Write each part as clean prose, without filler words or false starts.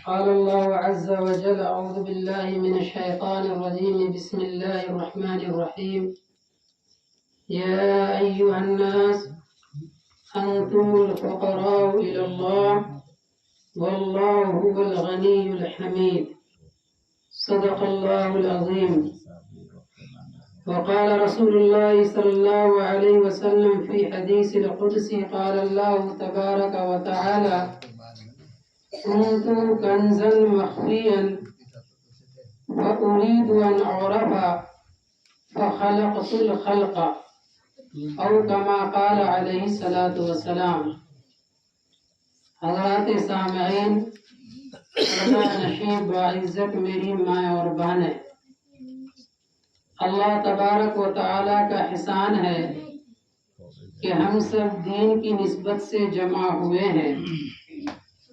قال الله عز وجل: أعوذ بالله من الشيطان الرجيم. بسم الله الرحمن الرحيم. يا أيها الناس أنتم الفقراء إلى الله والله هو الغني الحميد. صدق الله العظيم. وقال رسول الله صلى الله عليه وسلم في حديث القدسي: قال الله تبارك وتعالى: كنت كنزا مخفيا فأريد أن أعرف فخلقت الخلق، أو كما قال علیہ الصلاۃ والسلام. حضرات سامعین، پردہ نشین باعزت میری ماں اور بہنیں، اللہ تبارک و تعالیٰ کا احسان ہے کہ ہم سب دین کی نسبت سے جمع ہوئے ہیں،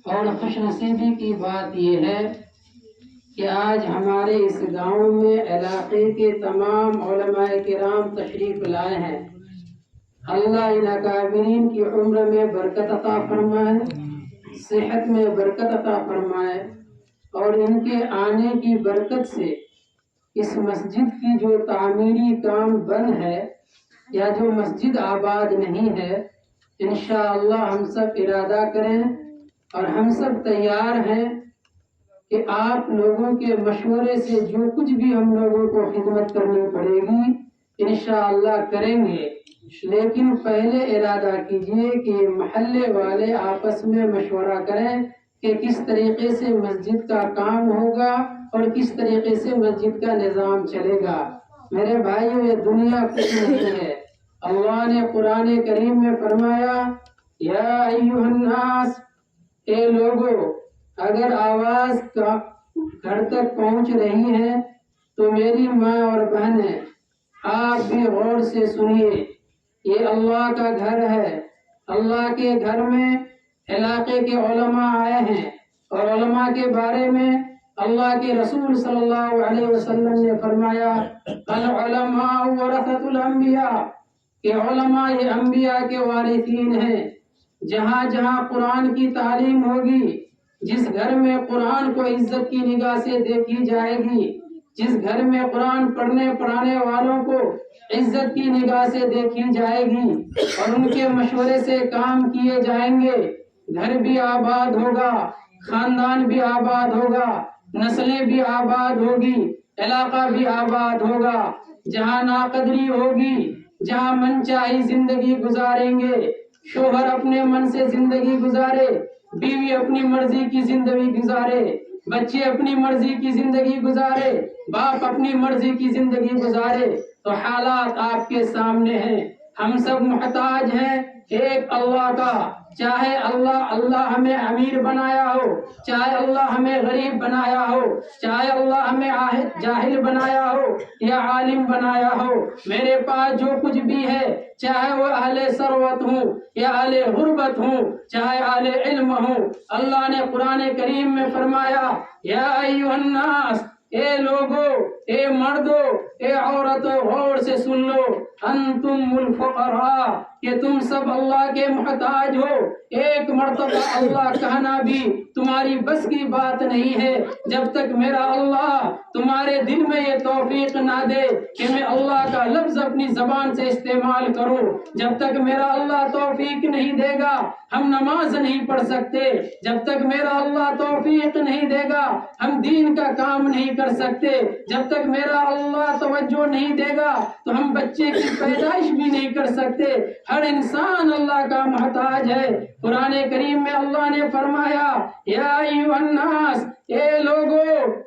اور خوش نصیبی کی بات یہ ہے کہ آج ہمارے اس گاؤں میں علاقے کے تمام علماء کرام تشریف لائے ہیں. اللہ ان اکابرین کی عمر میں برکت عطا فرمائے، صحت میں برکت عطا فرمائے، اور ان کے آنے کی برکت سے اس مسجد کی جو تعمیری کام بند ہے یا جو مسجد آباد نہیں ہے، انشاءاللہ ہم سب ارادہ کریں اور ہم سب تیار ہیں کہ آپ لوگوں کے مشورے سے جو کچھ بھی ہم لوگوں کو خدمت کرنی پڑے گی انشاءاللہ کریں گے. لیکن پہلے ارادہ کیجئے کہ محلے والے آپس میں مشورہ کریں کہ کس طریقے سے مسجد کا کام ہوگا اور کس طریقے سے مسجد کا نظام چلے گا. میرے بھائیو، یہ دنیا کچھ نہیں ہے. اللہ نے قرآن کریم میں فرمایا: یا ایھا الناس، اے لوگو، اگر آواز گھر تک پہنچ رہی ہے تو میری ماں اور بہنیں آپ بھی غور سے سنیے. یہ اللہ کا گھر ہے. اللہ کے گھر میں علاقے کے علماء آئے ہیں، اور علماء کے بارے میں اللہ کے رسول صلی اللہ علیہ وسلم نے فرمایا: العلماء ورثۃ الانبیاء، کہ علماء یہ انبیاء کے وارثین ہیں. جہاں جہاں قرآن کی تعلیم ہوگی، جس گھر میں قرآن کو عزت کی نگاہ سے دیکھی جائے گی، جس گھر میں قرآن پڑھنے پڑھانے والوں کو عزت کی نگاہ سے دیکھی جائے گی اور ان کے مشورے سے کام کیے جائیں گے، گھر بھی آباد ہوگا، خاندان بھی آباد ہوگا، نسلیں بھی آباد ہوگی، علاقہ بھی آباد ہوگا. جہاں ناقدری ہوگی، جہاں من چاہی زندگی گزاریں گے، شوہر اپنے من سے زندگی گزارے، بیوی اپنی مرضی کی زندگی گزارے، بچے اپنی مرضی کی زندگی گزارے، باپ اپنی مرضی کی زندگی گزارے، تو حالات آپ کے سامنے ہیں. ہم سب محتاج ہیں ایک اللہ کا. چاہے اللہ ہمیں امیر بنایا ہو، چاہے اللہ ہمیں غریب بنایا ہو، چاہے اللہ ہمیں جاہل بنایا ہو یا عالم بنایا ہو، میرے پاس جو کچھ بھی ہے، چاہے وہ اہل ثروت ہوں یا اہل غربت ہوں، چاہے اہل علم ہوں، اللہ نے قرآن کریم میں فرمایا: یا ایھا الناس، اے لوگو، اے مردو، اے عورتو، غور سے سن لو، انتم الفقراء، کہ تم سب اللہ کے محتاج ہو. ایک مرتبہ اللہ کہنا بھی تمہاری بس کی بات نہیں ہے جب تک میرا اللہ تمہارے دل میں یہ توفیق نہ دے کہ میں اللہ کا لفظ اپنی زبان سے استعمال کروں. جب تک میرا اللہ توفیق نہیں دے گا ہم نماز نہیں پڑھ سکتے. جب تک میرا اللہ توفیق نہیں دے گا ہم دین کا کام نہیں کر سکتے. جب تک میرا اللہ توجہ نہیں دے گا تو ہم بچے کی پیدائش بھی نہیں کر سکتے. ہر انسان اللہ کا محتاج ہے. قرآن کریم میں اللہ نے فرمایا: یا ایھا الناس، اے لوگو،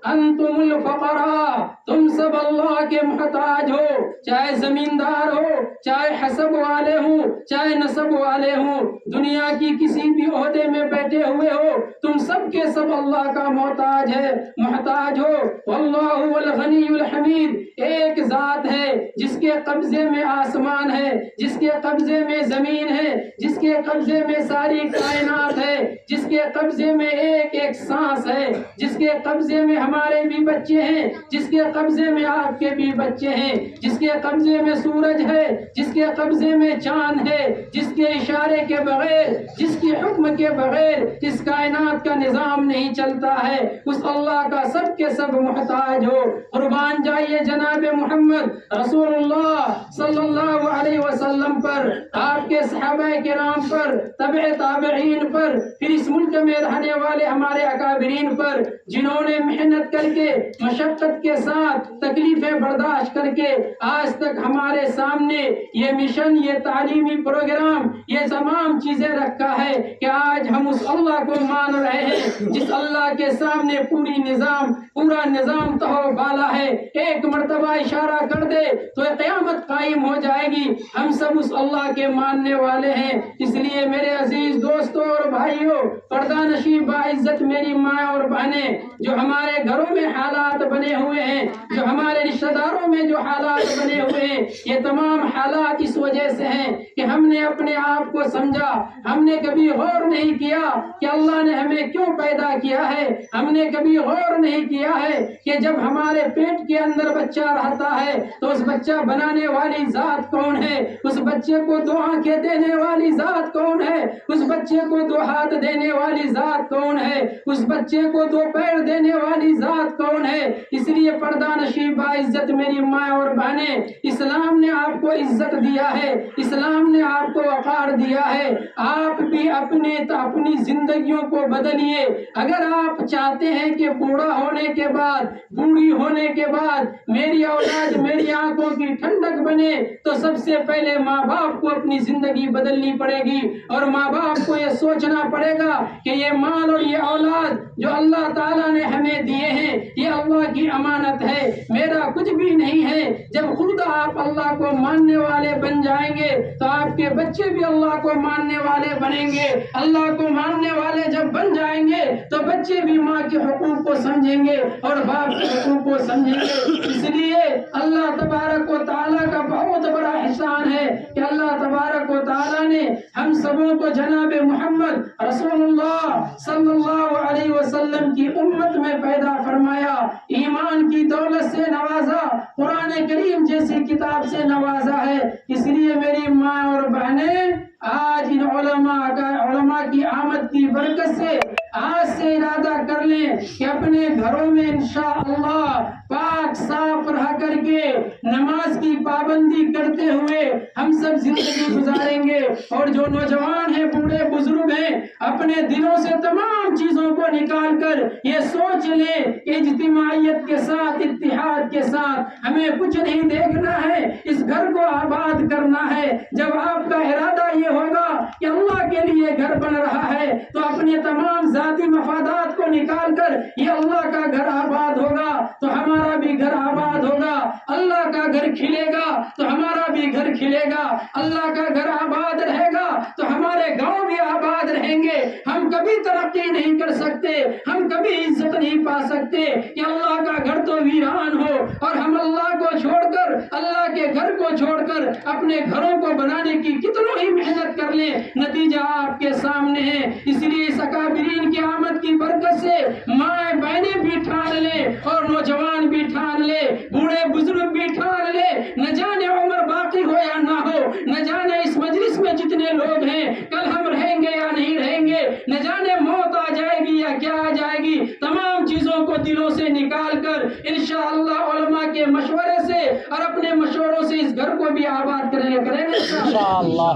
انتم الفقراء، تم سب اللہ کے محتاج ہو. چاہے زمیندار ہو، چاہے حسب والے ہوں، چاہے نسب والے ہوں، دنیا کی کسی بھی عہدے میں بیٹھے ہوئے ہو، تم سب کے سب اللہ کا محتاج ہو. واللہ هو الغنی الحمید، ایک ذات ہے جس کے قبضے میں آسمان ہے، جس کے قبضے میں زمین ہے، جس کے قبضے میں ساری کائنات ہے، جس کے قبضے میں ایک ایک سانس ہے، جس کے قبضے میں ہمارے بھی بچے ہیں، جس کے قبضے میں آپ کے بھی بچے ہیں، جس کے قبضے میں سورج ہے، جس کے قبضے میں چاند ہے، جس کے اشارے کے بغیر، جس کے حکم کے بغیر اس کائنات کا نظام نہیں چلتا ہے، اس اللہ کا سب کے سب محتاج ہو۔ قربان جائیے جناب محمد رسول اللہ صلی اللہ علیہ وسلم پر، آپ کے صحابہ کرام پر، تبع تابعین پر، پھر اس ملک میں رہنے والے ہمارے اکابرین پر، جنہوں نے محنت کر کے، مشقت کے ساتھ، تکلیفیں برداشت کر کے آج تک ہمارے سامنے یہ مشن، یہ تعلیمی پروگرام، یہ تمام چیزیں رکھا ہے کہ آج ہم اس اللہ کو مان رہے ہیں جس اللہ کے سامنے پورا نظام تہو بالا ہے۔ ایک مرتبہ اشارہ کر دے تو قیامت قائم ہو جائے گی۔ ہم سب اس اللہ کے ماننے والے ہیں۔ اس لیے میرے عزیز دوستوں اور بھائیوں، پردہ نشین باعزت میری ماں اور بہنیں، جو ہمارے گھروں میں حالات بنے ہوئے ہیں، جو ہمارے رشتہ داروں میں جو حالات بنے ہوئے ہیں، یہ تمام حالات اس وجہ سے ہیں کہ ہم نے اپنے آپ کو سمجھا، ہم نے کبھی غور نہیں کیا کہ اللہ نے ہمیں کیوں پیدا کیا ہے، ہم نے کبھی غور نہیں کیا ہے کہ جب ہمارے پیٹ کے اندر بچہ رہتا ہے تو اس بچہ بنانے والی ذات کون ہے، اس بچے کو دو آنکھیں دینے والی ذات کون ہے، اس بچے کو دو ہاتھ دینے والی ذات کون ہے، اس بچے کو دو پیر دینے والی ذات کون ہے۔ اس لیے پردہ نشین باعزت میری ماں اور بہنیں، اسلام نے آپ کو عزت دیا ہے، اسلام نے آپ کو وقار دیا ہے۔ آپ بھی اپنی زندگیوں کو بدلیے۔ اگر آپ چاہتے ہیں کہ بوڑھا ہونے کے بعد، بوڑھی ہونے کے بعد میری اولاد میری آنکھوں کی ٹھنڈک بنے، تو سب سے پہلے ماں باپ کو اپنی زندگی بدلنی پڑے گی، اور ماں باپ کو یہ سوچنا پڑے گا کہ یہ مال اور یہ اولاد جو اللہ تعالیٰ نے ہمیں دیے ہیں، یہ اللہ کی امانت ہے، میرا کچھ بھی نہیں ہے۔ جب خود آپ اللہ کو ماننے والے بن جائیں گے تو آپ کے بچے بھی اللہ کو ماننے والے بنیں گے۔ اللہ کو ماننے والے جب بن جائیں گے تو بچے بھی ماں کے حقوق کو سمجھیں گے اور باپ کے حقوق کو سمجھیں گے۔ اس لیے اللہ تبارک و تعالیٰ کا بہت بڑا احسان ہے کہ اللہ تبارک و تعالیٰ نے ہم سبوں کو جناب محمد رسول اللہ صلی اللہ علیہ وسلم کی امت میں پیدا فرمایا، ایمان کی دولت سے نوازا، قرآن کریم جیسی کتاب سے نوازا ہے۔ اس لیے میری ماں اور بہنیں، آج ان علماء کی آمد کی برکت سے آج سے ارادہ کر لیں کہ اپنے گھروں میں انشاءاللہ پاک صاف رہ کر کے نماز کی پابندی کرتے ہوئے ہم سب زندگی گزاریں گے۔ اور جو نوجوان ہیں، بوڑھے بزرگ ہیں، اپنے دلوں سے تمام چیزوں کو نکال کر یہ سوچ لیں کہ اجتماعیت کے ساتھ، اتحاد کے ساتھ ہمیں کچھ نہیں دیکھنا ہے، اس گھر کو آباد کرنا ہے۔ جب آپ کا ارادہ یہ ہوگا کہ اللہ کے لیے گھر بن رہا ہے تو اپنے تمام ذاتی مفادات کو نکال کر یہ اللہ کا گھر آباد ہوگا تو ہمارا بھی گھر آباد ہوگا۔ اللہ کا گھر کھلے گا تو ہمارا بھی گھر کھلے گا۔ اللہ کا گھر آباد رہے گا تو ہمارے گاؤں بھی آباد رہیں گے۔ ہم کبھی ترقی نہیں کر سکتے، ہم کبھی عزت نہیں پا سکتے کہ اللہ کا گھر تو ویران ہو اور ہم اللہ کو چھوڑ کر، اللہ کے گھر کو چھوڑ کر اپنے گھروں کو بنانے کی کتنوں ہی محنت کر لیں، نتیجہ آپ کے سامنے ہے۔ اس لیے اس اکابرین کی آمد کی برکت سے مائیں بہنیں بھی ٹھان لیں اور نوجوان بھی ٹھان لے، بوڑھے بزرگ بھی ٹھان لے، نہ جانے عمر باقی ہو یا نہ ہو، نہ جانے اس مجلس میں جتنے لوگ ہیں کل ہم رہیں گے یا نہیں رہیں گے، نہ جانے موت آ جائے گی یا کیا آ جائے گی، تمام چیزوں کو دلوں سے نکال کر انشاءاللہ علماء کے مشورے سے اور اپنے مشوروں سے اس گھر کو بھی آباد کریں گے انشاءاللہ۔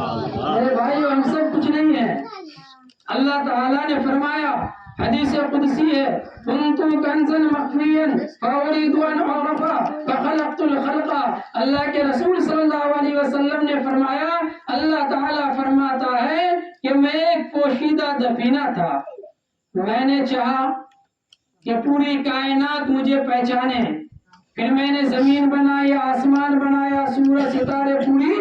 میرے بھائیو، ہم سب کچھ نہیں ہے۔ اللہ تعالیٰ نے فرمایا، حدیث قدسی ہے، كنت كنزا مخفيا فأريد أن أعرف فخلقت الخلق۔ اللہ کے رسول صلی اللہ علیہ وسلم نے فرمایا، اللہ تعالیٰ فرماتا ہے کہ میں ایک پوشیدہ دفینہ تھا، میں نے چاہا کہ پوری کائنات مجھے پہچانے، پھر میں نے زمین بنائی، آسمان بنایا، سورج ستارے، پوری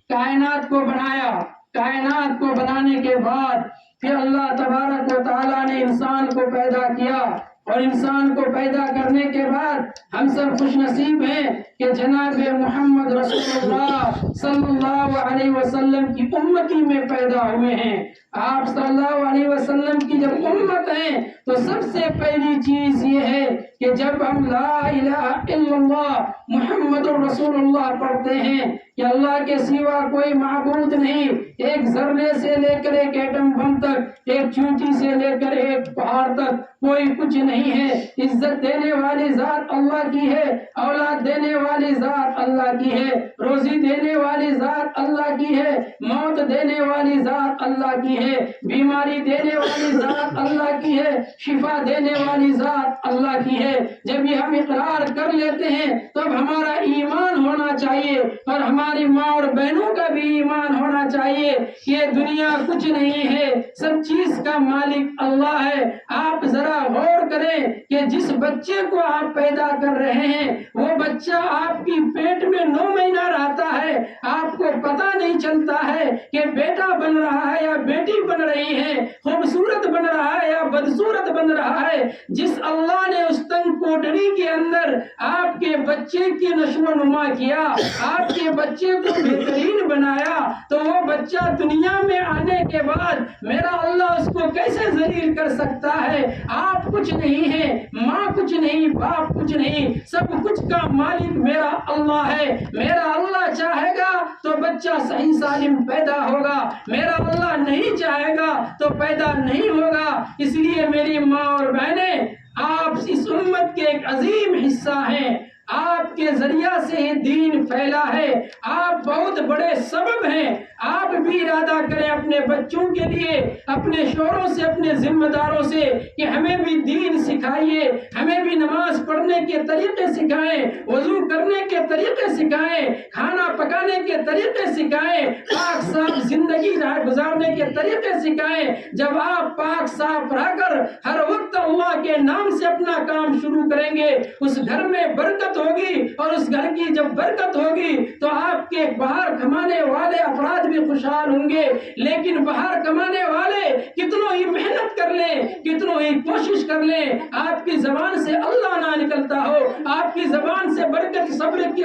کائنات کو بنایا۔ کائنات کو بنانے کے بعد پھر اللہ تبارک و تعالیٰ نے انسان کو پیدا کیا، اور انسان کو پیدا کرنے کے بعد ہم سب خوش نصیب ہیں کہ جناب محمد رسول اللہ صلی اللہ علیہ وسلم کی امتی میں پیدا ہوئے ہیں۔ آپ صلی اللہ علیہ وسلم کی جب امت ہیں تو سب سے پہلی چیز یہ ہے کہ جب ہم لا الہ الا اللہ محمد رسول اللہ پڑھتے ہیں کہ اللہ کے سوا کوئی معبود نہیں، ایک ذرے سے لے کر ایک ایٹم بم تک، ایک چونٹی سے لے کر ایک پہاڑ تک کوئی کچھ نہیں ہے، عزت دینے والی ذات اللہ کی ہے، اولاد دینے والی ذات اللہ کی ہے، روزی دینے والی ذات اللہ کی ہے، موت دینے والی ذات اللہ کی ہے، بیماری دینے والی ذات اللہ کی ہے، شفا دینے والی ذات اللہ کی ہے۔ جب یہ ہم اقرار کر لیتے ہیں تب ہمارا ایمان ہونا چاہیے اور ہماری ماں اور بہنوں کا بھی ایمان ہونا چاہیے کہ یہ دنیا کچھ نہیں ہے، سب چیز کا مالک اللہ ہے۔ آپ ذرا غور کریں کہ جس بچے کو آپ پیدا کر رہے ہیں وہ بچہ آپ کی پیٹ میں 9 مہینہ رہتا ہے، آپ کو پتہ نہیں چلتا ہے کہ بیٹا بن رہا ہے یا بیٹی بن رہی ہے، خوبصورت بن رہا ہے یا بدصورت بن رہا ہے۔ جس اللہ نے اس تنگ کوٹڑی کے اندر آپ کے بچے کی نشو و نما کیا، آپ کے بچے کو بہترین بنایا، تو وہ بچہ دنیا میں آنے کے بعد میرا اللہ اس کو کیسے ذلیل کر سکتا ہے؟ آپ کچھ نہیں ہے، ماں کچھ نہیں، باپ کچھ نہیں، سب کچھ کا مالک میرا اللہ ہے۔ میرا اللہ چاہے گا تو بچہ صحیح سالم پیدا ہوگا، میرا اللہ نہیں چاہے گا تو پیدا نہیں ہوگا۔ اس لیے میری ماں اور بہنیں، آپ اس امت کے ایک عظیم حصہ ہیں، آپ کے ذریعہ سے ہی دین پھیلا ہے، آپ بہت بڑے سبب ہیں۔ آپ بھی ارادہ کریں اپنے بچوں کے لیے، اپنے شوہروں سے، اپنے ذمہ داروں سے کہ ہمیں بھی دین سکھائیے، ہمیں بھی نماز پڑھنے کے طریقے سکھائیں، وضو کرنے کے طریقے سکھائیں، کھانا پکانے کے طریقے سکھائیں، پاک صاف زندگی گزارنے کے طریقے سکھائیں۔ جب آپ پاک صاف رہ کر ہر وقت اللہ کے نام سے اپنا کام شروع کریں گے، اس گھر میں برکت ہوگی، اور اس گھر کی جب برکت ہوگی تو آپ کے باہر کمانے والے افراد بھی خوشحال ہوں گے۔ لیکن باہر کمانے والے کتنوں ہی محنت کر لیں، کتنوں ہی کوشش کر لیں، آپ کی زبان سے اللہ نہ نکلتا ہو، آپ کی زبان سے برکت صبر کے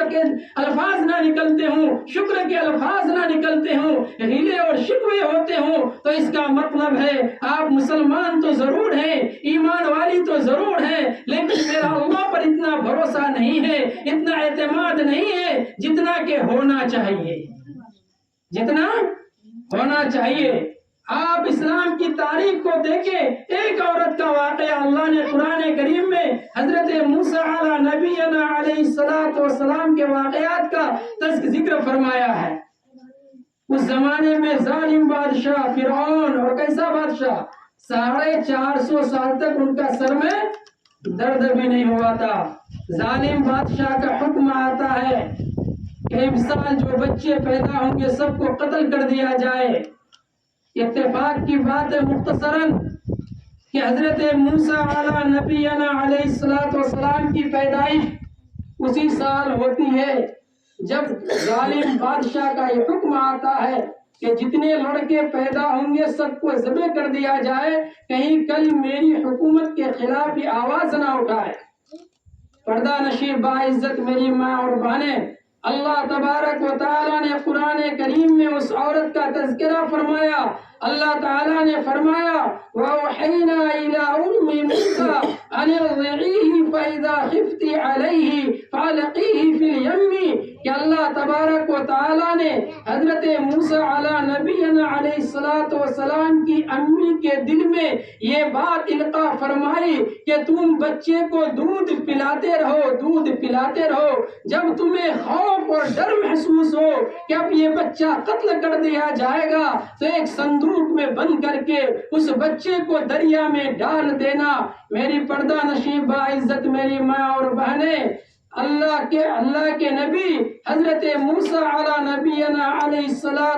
الفاظ نہ نکلتے ہوں، شکر کے الفاظ نہ نکلتے ہوں، ہیلے اور شکوے ہوتے ہوں، تو اس کا مطلب ہے آپ مسلمان تو ضرور ہیں، ایمان والی تو ضرور ہیں، لیکن میرا اللہ پر اتنا بھروسہ نہیں ہے، اتنا اعتماد نہیں ہے جتنا کہ ہونا چاہیے، جتنا ہونا چاہیے۔ آپ اسلام کی تاریخ کو دیکھیں، ایک عورت کا واقعہ اللہ نے قرآن کریم میں حضرت موسیٰ علیہ نبینا علیہ السلام کے واقعات کا ذکر فرمایا ہے۔ اس زمانے میں ظالم بادشاہ فرعون، اور کیسا بادشاہ، 450 سال تک ان کا سر میں درد بھی نہیں ہوا تھا۔ ظالم بادشاہ کا حکم آتا ہے کہ اس سال جو بچے پیدا ہوں گے سب کو قتل کر دیا جائے۔ اتفاق کی بات ہے مختصراً کہ حضرت موسیٰ علیہ نبینا علیہ السلام کی پیدائش اسی سال ہوتی ہے جب ظالم بادشاہ کا یہ حکم آتا ہے کہ جتنے لڑکے پیدا ہوں گے سب کو ذبح کر دیا جائے، کہیں کل میری حکومت کے خلاف یہ آواز نہ اٹھائے۔ پردہ نشی باعزت میری ماں اور بہنیں، اللہ تبارک و تعالیٰ نے قرآن کریم میں اس عورت کا تذکرہ فرمایا۔ اللہ تعالیٰ نے فرمایا وَأَوْحَيْنَا إِلَىٰ أُمِّ مُوسَىٰ أَنِ ارْضِعِيهِ فَإِذَا خِفْتِ عَلَيْهِ فَأَلْقِيهِ فِي الْيَمِّ، کہ اللہ تبارک و تعالیٰ نے حضرت موسیٰ علیہ نبینا علیہ السلام کی امی کے دل میں یہ بات القاء فرمائی کہ تم بچے کو دودھ پلاتے رہو، دودھ پلاتے رہو، جب تمہیں خوف اور ڈر محسوس ہو کہ اب یہ بچہ قتل کر دیا جائے گا تو ایک صندوق میں بند کر کے اس بچے کو دریا میں ڈال دینا۔ میری پردہ نشیب باعزت میری ماں اور بہنیں، اللہ کے نبی حضرت موسیٰ علیہ نبینا علیہ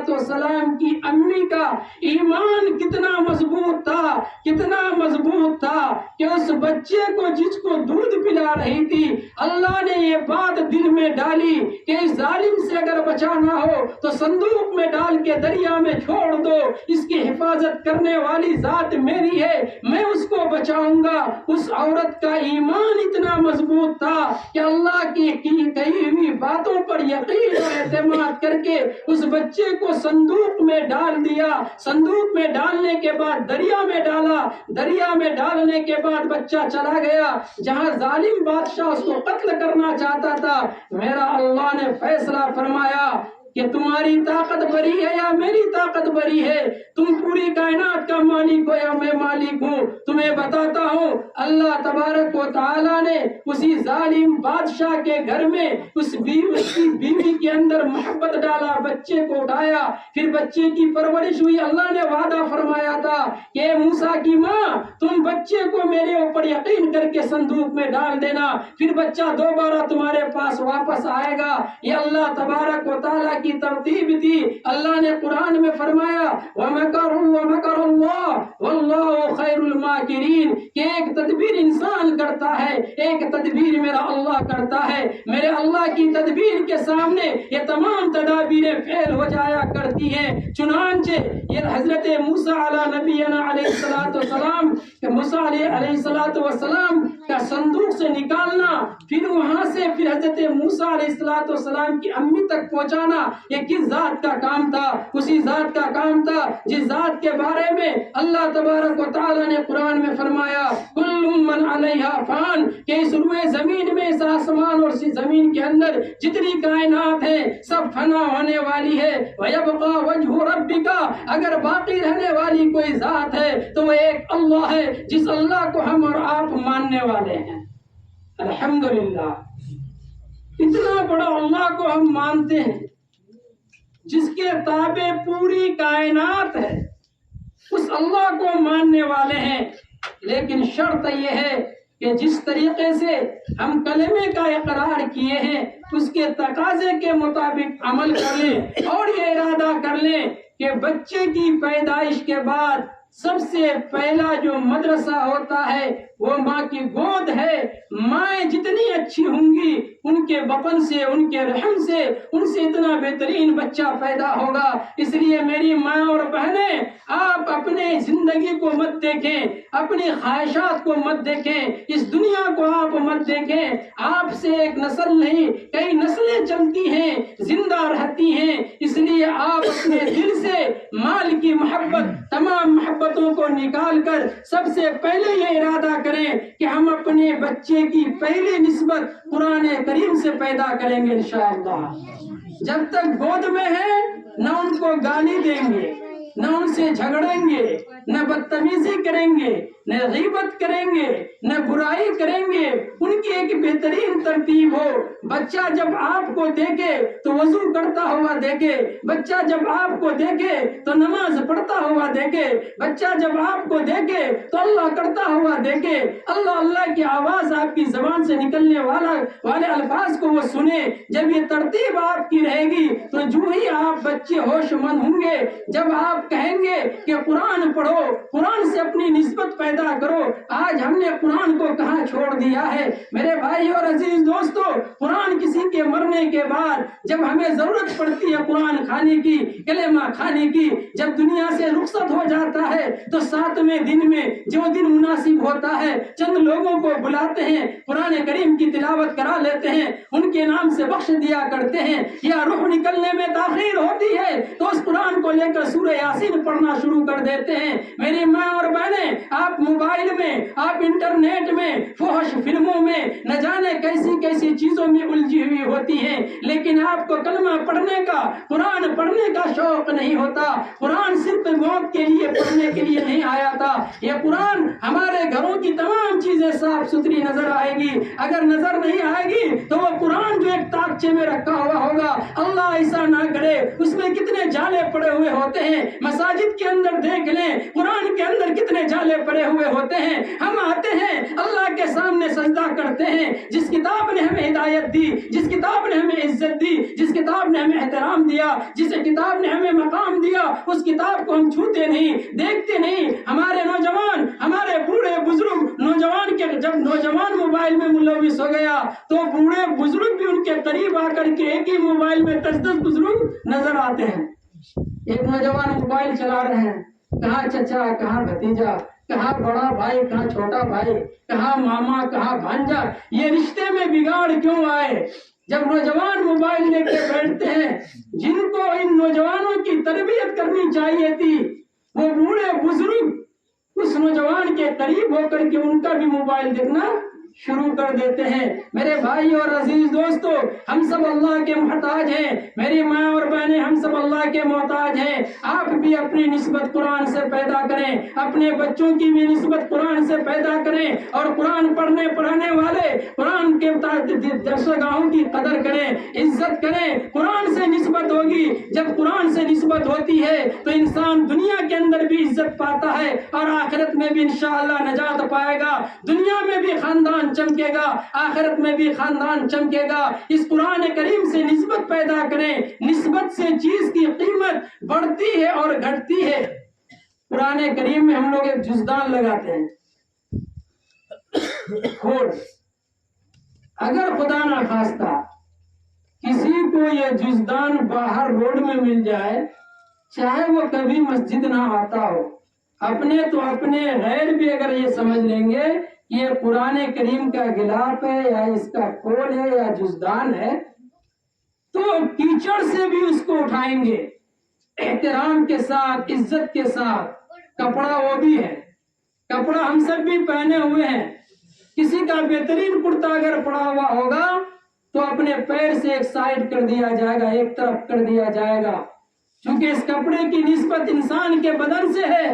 السلام کی امی کا ایمان کتنا مضبوط تھا، کتنا مضبوط تھا کہ اس بچے کو جس کو دودھ پلا رہی تھی اللہ نے یہ بات دل میں ڈالی کہ اس ظالم سے اگر بچانا ہو تو صندوق میں ڈال کے دریا میں چھوڑ دو، اس کی حفاظت کرنے والی ذات میری ہے، میں اس کو بچاؤں گا۔ اس عورت کا ایمان اتنا مضبوط تھا کہ اللہ اللہ کی کہی ہوئی باتوں پر یقین اور اعتماد کر کے اس بچے کو صندوق میں ڈال دیا. صندوق میں ڈالنے کے بعد دریا میں ڈالا. دریا میں ڈالنے کے بعد بچہ چلا گیا جہاں ظالم بادشاہ اس کو قتل کرنا چاہتا تھا. میرا اللہ نے فیصلہ فرمایا کہ تمہاری طاقت بری ہے یا میری طاقت بری ہے, تم پوری کائنات کا مالک ہو یا میں مالک ہوں. تمہیں بتاتا ہوں, اللہ تبارک و تعالیٰ نے اسی ظالم بادشاہ کے گھر میں اس کی بیوی کے اندر محبت ڈالا, بچے کو اٹھایا, پھر بچے کی پرورش ہوئی. اللہ نے وعدہ فرمایا تھا کہ موسیٰ کی ماں تم بچے کو میرے اوپر یقین کر کے صندوق میں ڈال دینا, پھر بچہ دوبارہ تمہارے پاس واپس آئے گا. یہ اللہ تبارک و تعالیٰ کی ترتیب تھی. اللہ نے قرآن میں فرمایا وَمَكَرُوا وَمَكَرَ اللَّهُ وَاللَّهُ خَيْرُ الْمَاكِرِينَ کہ ایک تدبیر انسان کرتا ہے, ایک تدبیر میرا اللہ کرتا ہے. میرے اللہ کی تدبیر کے سامنے یہ تمام تدابیریں فیل ہو جایا کرتی ہیں. چنانچہ یہ حضرت موسیٰ علیہ نبینا علیہ السلام موسیٰ علیہ السلام کا صندوق سے نکالنا, پھر وہاں سے پھر حضرت موسیٰ علیہ السلام کی امی تک پہنچانا, یہ کس ذات کا کام تھا؟ اسی ذات کا کام تھا جس ذات کے بارے میں اللہ تبارک و تعالی نے قرآن میں فرمایا کل من علیہا فان کہ اس روئے زمین میں, اس آسمان اور اس زمین کے اندر جتنی کائنات ہے سب فنا ہونے والی ہے. وَيَبْقَى وَجْهُ رَبِّكَ اگر باقی رہنے والی کوئی ذات ہے تو وہ ایک اللہ ہے جس اللہ کو ہم اور آپ ماننے والے ہیں. الحمدللہ اتنا بڑا اللہ کو ہم مانتے ہیں جس کے تابع پوری کائنات ہے, اس اللہ کو ماننے والے ہیں. لیکن شرط یہ ہے کہ جس طریقے سے ہم کلمے کا اقرار کیے ہیں اس کے تقاضے کے مطابق عمل کر لیں اور یہ ارادہ کر لیں کہ بچے کی پیدائش کے بعد سب سے پہلا جو مدرسہ ہوتا ہے وہ ماں کی گود ہے. مائیں جتنی اچھی ہوں گی ان کے بطن سے, ان کے رحم سے, ان سے اتنا بہترین بچہ پیدا ہوگا. اس لیے میری ماں اور بہنیں, آپ اپنے زندگی کو مت دیکھیں, اپنی خواہشات کو مت دیکھیں, اس دنیا کو آپ مت دیکھیں. آپ سے ایک نسل نہیں کئی نسلیں چلتی ہیں, زندہ رہتی ہیں. اس لیے آپ اپنے دل سے مال کی محبت, تمام محبتوں کو نکال کر سب سے پہلے یہ ارادہ کریں کہ ہم اپنے بچے کی پہلی نسبت قرآن کریم سے پیدا کریں گے انشاءاللہ. جب تک گود میں ہے نہ ان کو گالی دیں گے, نہ ان سے جھگڑیں گے, نہ بدتمیزی کریں گے, نہ غیبت کریں گے, نہ برائی کریں گے. ان کی ایک بہترین ترتیب ہو. بچہ جب آپ کو دیکھے تو وضو کرتا ہوا دیکھے, بچہ جب آپ کو دیکھے تو نماز پڑھتا ہوا دیکھے, بچہ جب آپ کو دیکھے تو اللہ کرتا ہوا دیکھے. اللہ اللہ کی آواز آپ کی زبان سے نکلنے والے الفاظ کو وہ سنے. جب یہ ترتیب آپ کی رہے گی تو جو ہی آپ بچے ہوش مند ہوں گے, جب آپ کہیں گے کہ قرآن پڑھو, قرآن سے اپنی نسبت پیدا کرو. آج ہم نے قرآن کو کہاں چھوڑ دیا ہے میرے بھائی اور عزیز دوستو. قرآن کسی کے مرنے کے بعد جب ہمیں ضرورت پڑتی ہے قرآن کھانے کی, کلمہ کھانے کی, جب دنیا سے رخصت ہو جاتا ہے تو 7ویں دن میں جو دن مناسب ہوتا ہے چند لوگوں کو بلاتے ہیں, قرآن کریم کی تلاوت کرا لیتے ہیں, ان کے نام سے بخش دیا کرتے ہیں. یا روح نکلنے میں تاخیر ہوتی ہے تو اس قرآن کو لے کر سورہ یاسین پڑھنا شروع کر دیتے ہیں. میری ماں اور بہنیں, آپ موبائل میں, آپ انٹرنیٹ میں, فحش فلموں میں, نہ جانے کیسی کیسی چیزوں میں الجھی ہوئی ہوتی ہیں, لیکن آپ کو کلمہ پڑھنے کا, قرآن پڑھنے کا شوق نہیں ہوتا. قرآن صرف موت کے لیے پڑھنے کے لیے نہیں آیا تھا. یہ قرآن ہمارے گھروں کی تمام چیزیں صاف ستھری نظر آئے گی. اگر نظر نہیں آئے گی تو وہ قرآن جو ایک تاکچے میں رکھا ہوا ہوگا, اللہ ایسا نہ کرے, اس میں کتنے جالے پڑے ہوئے ہوتے ہیں. مساجد کے اندر دیکھ لیں, قرآن کے اندر کتنے جالے پڑے ہوئے ہوتے ہیں. ہم آتے ہیں اللہ کے سامنے سجدہ کرتے ہیں. جس کتاب نے ہمیں ہدایت دی, جس کتاب نے ہمیں عزت دی, جس کتاب نے ہمیں احترام دیا, جس کتاب نے ہمیں مقام دیا, اس کتاب کو ہم چھوتے نہیں, دیکھتے نہیں. ہمارے نوجوان, ہمارے بوڑھے بزرگ, نوجوان کے جب نوجوان موبائل میں ملوث ہو گیا تو بوڑھے بزرگ بھی ان کے قریب آ کر کے ایک ہی موبائل میں 10 بزرگ نظر آتے ہیں. ایک نوجوان موبائل چلا رہے ہیں, کہاں چچا, کہاں بھتیجا, کہاں بڑا بھائی کہاں چھوٹا بھائی، کہاں ماما کہاں بھانجا، یہ رشتے میں بگاڑ کیوں آئے؟ جب نوجوان موبائل لے کے بیٹھتے ہیں، جن کو ان نوجوانوں کی تربیت کرنی چاہیے تھی، وہ بوڑھے بزرگ اس نوجوان کے قریب ہو کر کے ان کا بھی موبائل دیکھنا شروع کر دیتے ہیں۔ میرے بھائی اور عزیز دوستو، ہم سب اللہ کے محتاج ہیں، میری ماں اور بہنیں ہم سب اللہ کے محتاج ہیں۔ آپ بھی اپنی نسبت قرآن سے پیدا کریں، اپنے بچوں کی بھی نسبت قرآن سے پیدا کریں، اور قرآن پڑھنے والے قرآن کے درسگاہوں کی قدر کریں، عزت کریں۔ قرآن سے نسبت ہوگی، جب قرآن سے نسبت ہوتی ہے تو انسان دنیا کے اندر بھی عزت پاتا ہے اور آخرت میں بھی انشاءاللہ نجات پائے گا۔ دنیا میں بھی خاندان چمکے گا، آخرت میں بھی خاندان چمکے گا۔ اس قرآن کریم سے نسبت پیدا کریں، نسبت سے چیز کی قیمت بڑھتی ہے اور گھٹتی ہے۔ قرآن کریم میں ہم لوگ ایک جزدان لگاتے ہیں، کھوڑ۔ اگر خدا نہ خواستہ کسی کو یہ جزدان باہر روڈ میں مل جائے، چاہے وہ کبھی مسجد نہ آتا ہو، اپنے تو اپنے غیر بھی اگر یہ سمجھ لیں گے یہ قرآن کریم کا غلاف ہے یا اس کا کھول ہے یا جزدان ہے، تو کیچڑ سے بھی اس کو اٹھائیں گے، احترام کے ساتھ، عزت کے ساتھ۔ کپڑا وہ بھی ہے، کپڑا ہم سب بھی پہنے ہوئے ہیں۔ کسی کا بہترین کرتا اگر پڑا ہوا ہوگا تو اپنے پیر سے ایک سائڈ کر دیا جائے گا، ایک طرف کر دیا جائے گا، چونکہ اس کپڑے کی نسبت انسان کے بدن سے ہے۔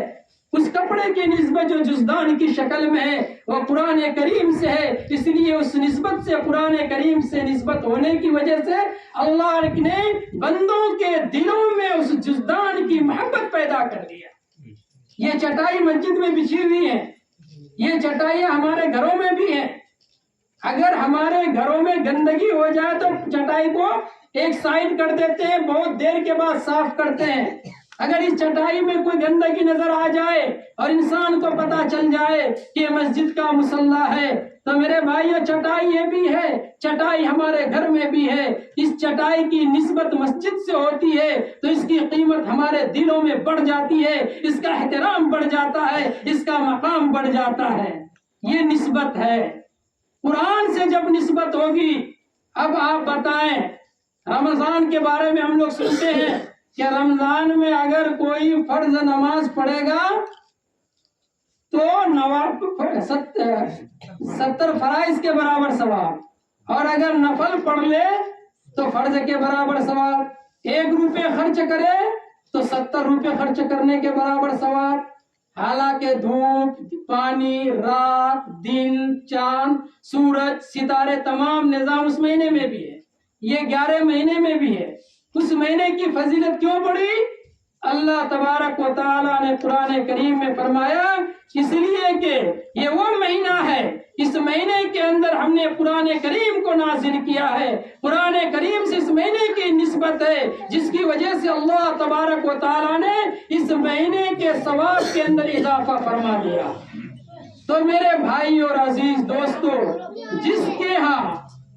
اس کپڑے کی نسبت جو جزدان کی شکل میں ہے وہ قرآن کریم سے ہے، اس لیے اس نسبت سے، قرآن کریم سے نسبت ہونے کی وجہ سے اللہ نے بندوں کے دلوں میں اس جزدان کی محبت پیدا کر دیا۔ یہ چٹائی مسجد میں بچھی ہوئی ہے، یہ چٹائیاں ہمارے گھروں میں بھی ہیں۔ اگر ہمارے گھروں میں گندگی ہو جائے تو چٹائی کو ایک سائڈ کر دیتے ہیں، بہت دیر کے بعد صاف کرتے ہیں۔ اگر اس چٹائی میں کوئی گندگی نظر آ جائے اور انسان کو پتا چل جائے کہ یہ مسجد کا مصلی ہے، تو میرے بھائیو چٹائی یہ بھی ہے، چٹائی ہمارے گھر میں بھی ہے۔ اس چٹائی کی نسبت مسجد سے ہوتی ہے تو اس کی قیمت ہمارے دلوں میں بڑھ جاتی ہے، اس کا احترام بڑھ جاتا ہے، اس کا مقام بڑھ جاتا ہے۔ یہ نسبت ہے۔ قرآن سے جب نسبت ہوگی، اب آپ بتائیں، رمضان کے بارے میں ہم لوگ سنتے ہیں کہ رمضان میں اگر کوئی فرض نماز پڑھے گا تو 70 فرائض کے برابر ثواب، اور اگر نفل پڑھ لے تو فرض کے برابر ثواب۔ 1 روپے خرچ کرے تو 70 روپے خرچ کرنے کے برابر ثواب۔ حالانکہ دھوپ، پانی، رات، دن، چاند، سورج، ستارے، تمام نظام اس مہینے میں بھی ہے، یہ 11 مہینے میں بھی ہے۔ اس مہینے کی فضیلت کیوں بڑھی؟ اللہ تبارک و تعالیٰ نے قرآن کریم میں فرمایا اس لیے کہ یہ وہ مہینہ ہے، اس مہینے کے اندر ہم نے قرآن کریم کو نازل کیا ہے۔ قرآن کریم سے اس مہینے کی نسبت ہے، جس کی وجہ سے اللہ تبارک و تعالیٰ نے اس مہینے کے ثواب کے اندر اضافہ فرما دیا۔ تو میرے بھائی اور عزیز دوستو، جس کے ہاں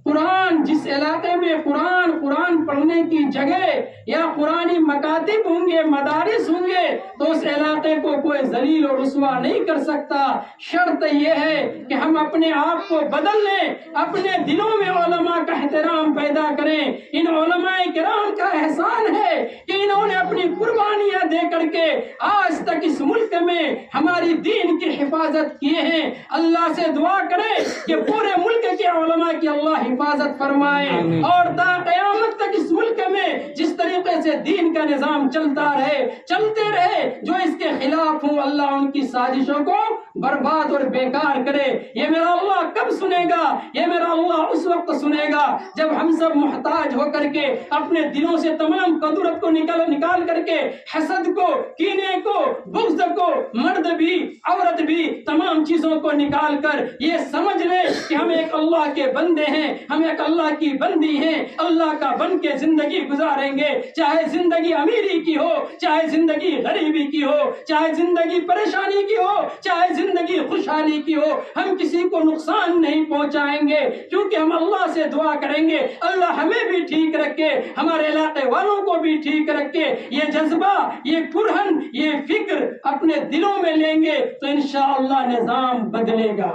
قرآن، جس علاقے میں قرآن پڑھنے کی جگہ یا قرآنی مکاتب ہوں گے، مدارس ہوں گے، تو اس علاقے کو کوئی ذلیل اور رسوا نہیں کر سکتا۔ شرط یہ ہے کہ ہم اپنے آپ کو بدل لیں، اپنے دلوں میں علماء کا احترام پیدا کریں۔ ان علماء کرام کا احسان ہے کہ انہوں نے اپنی قربانیاں دے کر کے آج تک اس ملک میں ہماری دین کی حفاظت کیے ہیں۔ اللہ سے دعا کریں کہ پورے ملک کے علماء کی اللہ حفاظت فرمائے، اور تا قیامت تک اس ملک میں جس طریقے سے دین کا نظام چلتے رہے، جو اس کے خلاف ہوں اللہ ان کی سازشوں کو برباد اور بیکار کرے۔ یہ میرا اللہ کب سنے گا؟ یہ میرا اللہ اس وقت سنے گا جب ہم سب محتاج ہو کر کے اپنے دلوں سے تمام قدرت کو نکال کر کے، حسد کو، کینے کو، بغض کو، مرد بھی عورت بھی، تمام چیزوں کو نکال کر یہ سمجھ لیں کہ ہم ایک اللہ کے بندے ہیں، ہم ایک اللہ کی بندی ہیں، اللہ کا بن کے زندگی گزاریں گے، چاہے زندگی امیری کی ہو، چاہے زندگی غریبی کی ہو، چاہے زندگی پریشانی کی ہو، چاہے زندگی خوشحالی کی ہو، ہم کسی کو نقصان نہیں پہنچائیں گے، کیونکہ ہم اللہ سے دعا کریں گے اللہ ہمیں بھی ٹھیک رکھے، ہمارے علاقے والوں کو بھی ٹھیک رکھے۔ یہ جذبہ، یہ پرہن، یہ فکر اپنے دلوں میں لیں گے تو انشاءاللہ نظام بدلے گا،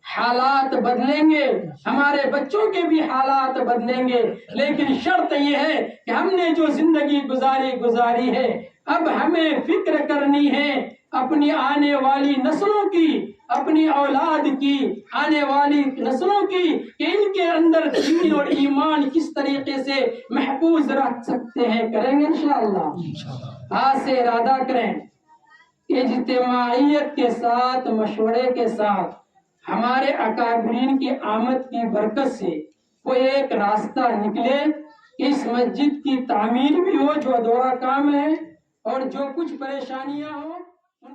حالات بدلیں گے، ہمارے بچوں کے بھی حالات بدلیں گے۔ لیکن شرط یہ ہے کہ ہم نے جو زندگی گزاری ہے، اب ہمیں فکر کرنی ہے اپنی آنے والی نسلوں کی، اپنی اولاد کی، آنے والی نسلوں کی، کہ ان کے اندر دین اور ایمان کس طریقے سے محفوظ رکھ سکتے ہیں۔ کریں گے انشاءاللہ، آج سے ارادہ کریں کہ اجتماعیت کے ساتھ، مشورے کے ساتھ، ہمارے اکابرین کی آمد کی برکت سے کوئی ایک راستہ نکلے، اس مسجد کی تعمیر بھی ہو جو ادھورا کام ہے، اور جو کچھ پریشانیاں ہوں ان